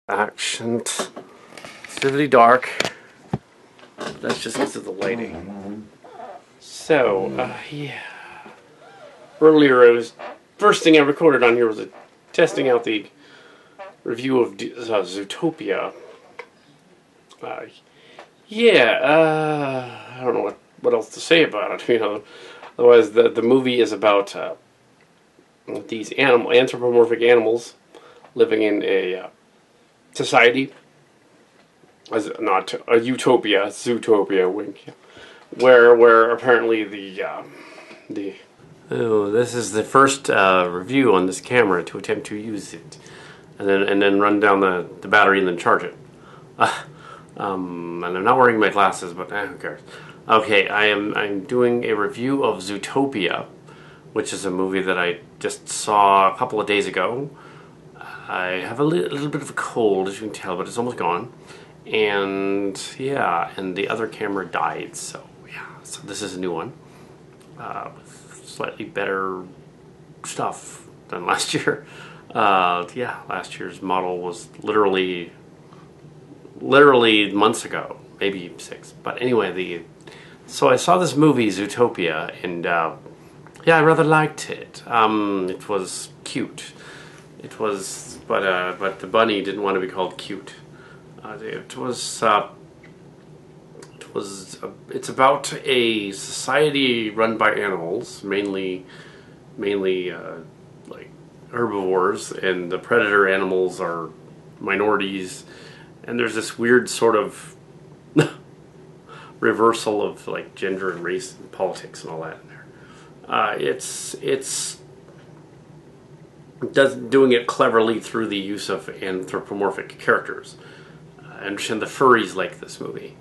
Action. It's really dark. That's just because of the lighting. So, yeah. Earlier, first thing I recorded on here was testing out the review of Zootopia. I don't know what else to say about it. Otherwise the movie is about these anthropomorphic animals living in a society, as not a utopia, Zootopia, wink, where apparently this is the first review on this camera to attempt to use it, and then run down the battery and then charge it. And I'm not wearing my glasses, but who cares? Okay, I'm doing a review of Zootopia, which is a movie that I just saw a couple of days ago. I have a little bit of a cold, as you can tell, but it's almost gone. And yeah, and the other camera died, so yeah. So this is a new one with slightly better stuff than last year. Yeah, last year's model was literally months ago, maybe 6. But anyway, so I saw this movie Zootopia, and yeah, I rather liked it. It was cute. It was, but the bunny didn't want to be called cute. It's about a society run by animals, mainly like herbivores, and the predator animals are minorities. And there's this weird sort of reversal of like gender and race and politics and all that in there. It's doing it cleverly through the use of anthropomorphic characters. I understand the furries like this movie.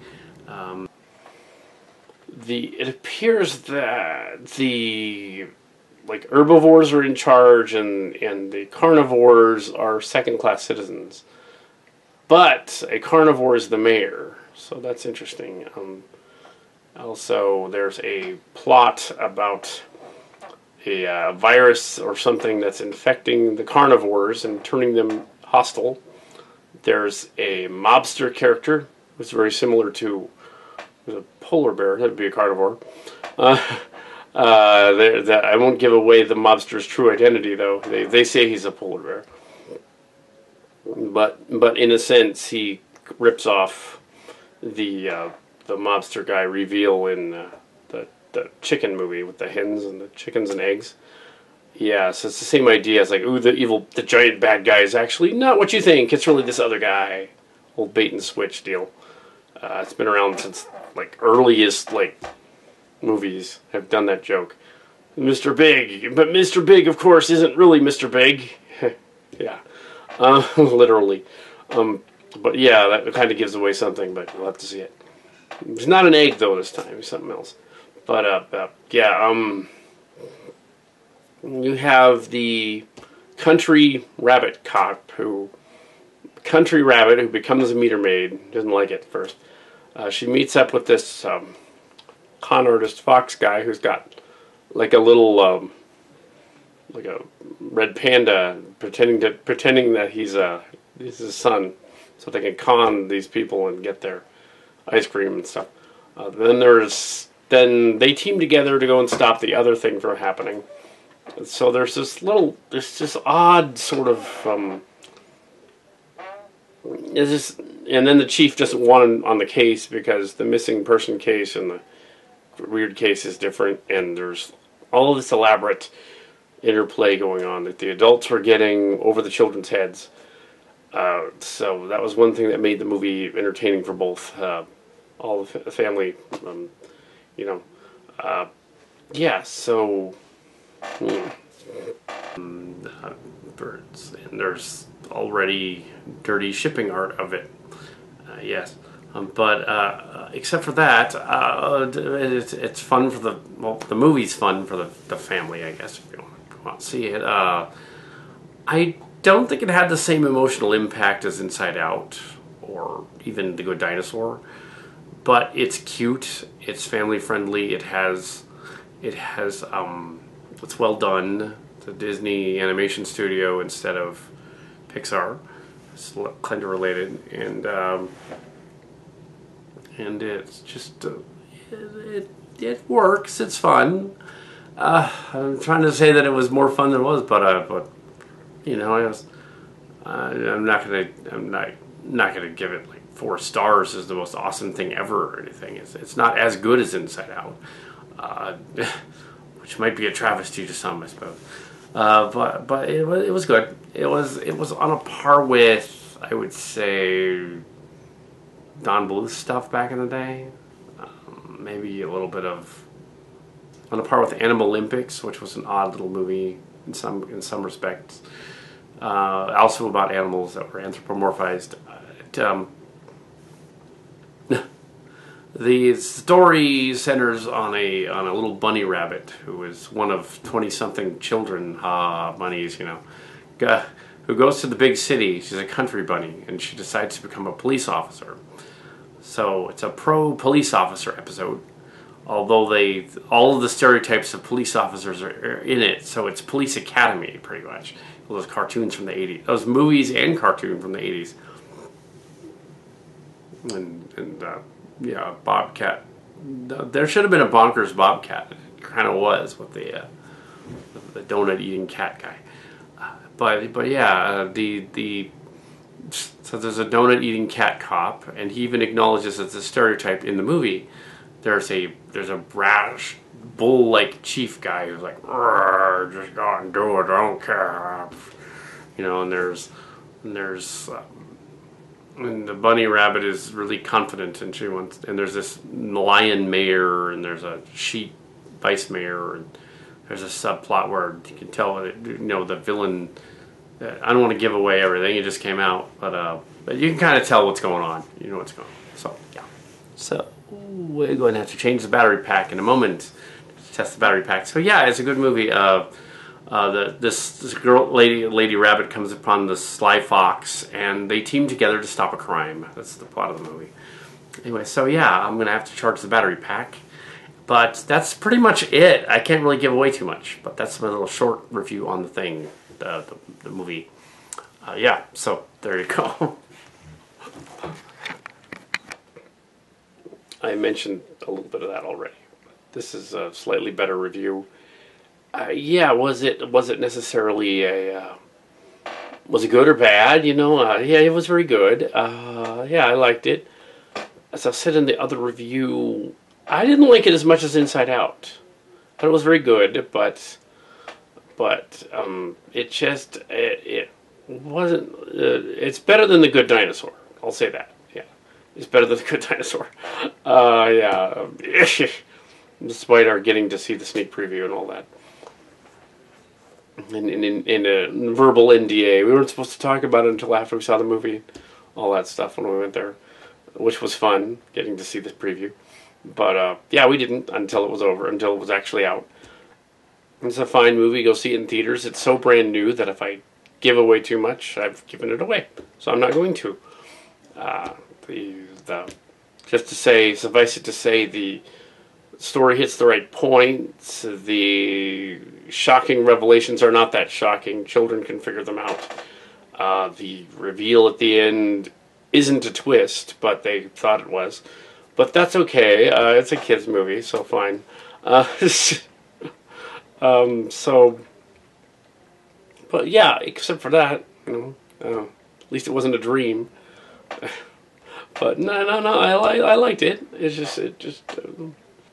It appears that the herbivores are in charge and the carnivores are second-class citizens. But a carnivore is the mayor, so that's interesting. Also, there's a plot about a virus or something that's infecting the carnivores and turning them hostile. There's a mobster character who's very similar to a polar bear. That'd be a carnivore. I won't give away the mobster's true identity, though. They say he's a polar bear. But in a sense, he rips off the mobster guy reveal in the chicken movie with the hens and the chickens and eggs. Yeah, so it's the same idea. It's like, ooh, the giant bad guy is actually not what you think. It's really this other guy. Old bait and switch deal. It's been around since earliest movies have done that joke. Mr. Big, but Mr. Big, of course, isn't really Mr. Big. Yeah. Literally. But yeah, that kind of gives away something, but you'll have to see it. It's not an egg, though, this time. It's something else. But, yeah, you have the country rabbit cop who becomes a meter maid. Doesn't like it at first. She meets up with this con artist fox guy who's got like a little like a red panda, pretending that he's his son, so they can con these people and get their ice cream and stuff. Then they team together to go and stop the other thing from happening. So there's this odd sort of and then the chief doesn't want him on the case because the missing person case and the weird case is different, and there's all of this elaborate interplay going on that the adults were getting over the children's heads. So that was one thing that made the movie entertaining for both all the family. Yeah. So birds, and there's already dirty shipping art of it. Yes. But except for that, it's fun for the movie's fun for the family, I guess, if you want to see it. I don't think it had the same emotional impact as Inside Out or even The Good Dinosaur, but it's cute, it's family friendly, it's well done. It's a Disney animation studio instead of Pixar. It's kind of related, and it's just it works. It's fun. I'm trying to say that it was more fun than it was, but you know, I'm not gonna give it like 4 stars as the most awesome thing ever or anything. It's not as good as Inside Out, which might be a travesty to some, I suppose. But it was good. It was on a par with, I would say, Don Bluth stuff back in the day. Maybe a little bit of on a par with Animal Olympics, which was an odd little movie in some respects. Also about animals that were anthropomorphized. The story centers on a little bunny rabbit who is one of 20-something children bunnies, you know, who goes to the big city. She's a country bunny, and she decides to become a police officer. So it's a pro-police officer episode, although all of the stereotypes of police officers are in it. So it's Police Academy, pretty much. Those cartoons from the 80s. Those movies and cartoon from the 80s. And yeah, Bobcat. There should have been a bonkers Bobcat. It kind of was with the donut eating cat guy. But yeah, so there's a donut eating cat cop, and he even acknowledges it's a stereotype in the movie. There's a brash bull like chief guy who's like, just go and do it, I don't care, you know. And the bunny rabbit is really confident, and and there's this lion mayor, and there's a sheep vice mayor, and there's a subplot where you can tell that, you know, the villain. I don't want to give away everything; it just came out, but you can kind of tell what's going on. You know what's going on. So yeah. So we're going to have to change the battery pack in a moment to test the battery pack. So yeah, it's a good movie. This lady rabbit comes upon the sly fox, and they team together to stop a crime. That's the plot of the movie. Anyway, so yeah, I'm gonna have to charge the battery pack, but that's pretty much it. I can't really give away too much, but that's my little short review on the thing, the movie. Yeah, so there you go. I mentioned a little bit of that already. This is a slightly better review. Yeah, was it necessarily was it good or bad? You know, yeah, it was very good. Yeah, I liked it. As I said in the other review, I didn't like it as much as Inside Out. I thought it was very good, but it wasn't. It's better than The Good Dinosaur. I'll say that. Yeah, it's better than The Good Dinosaur. Yeah, despite our getting to see the sneak preview and all that. In a verbal NDA. We weren't supposed to talk about it until after we saw the movie. All that stuff when we went there. Which was fun, getting to see this preview. But, yeah, we didn't until it was over, until it was actually out. It's a fine movie. Go see it in theaters. It's so brand new that if I give away too much, I've given it away. So I'm not going to. Just to say, suffice it to say, the story hits the right points. The shocking revelations are not that shocking. Children can figure them out. The reveal at the end isn't a twist, but they thought it was. But that's okay. It's a kids' movie, so fine. But yeah, except for that, you know, at least it wasn't a dream. But no, I liked it. It just.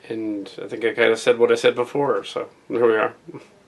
And I think I kind of said what I said before, so here we are.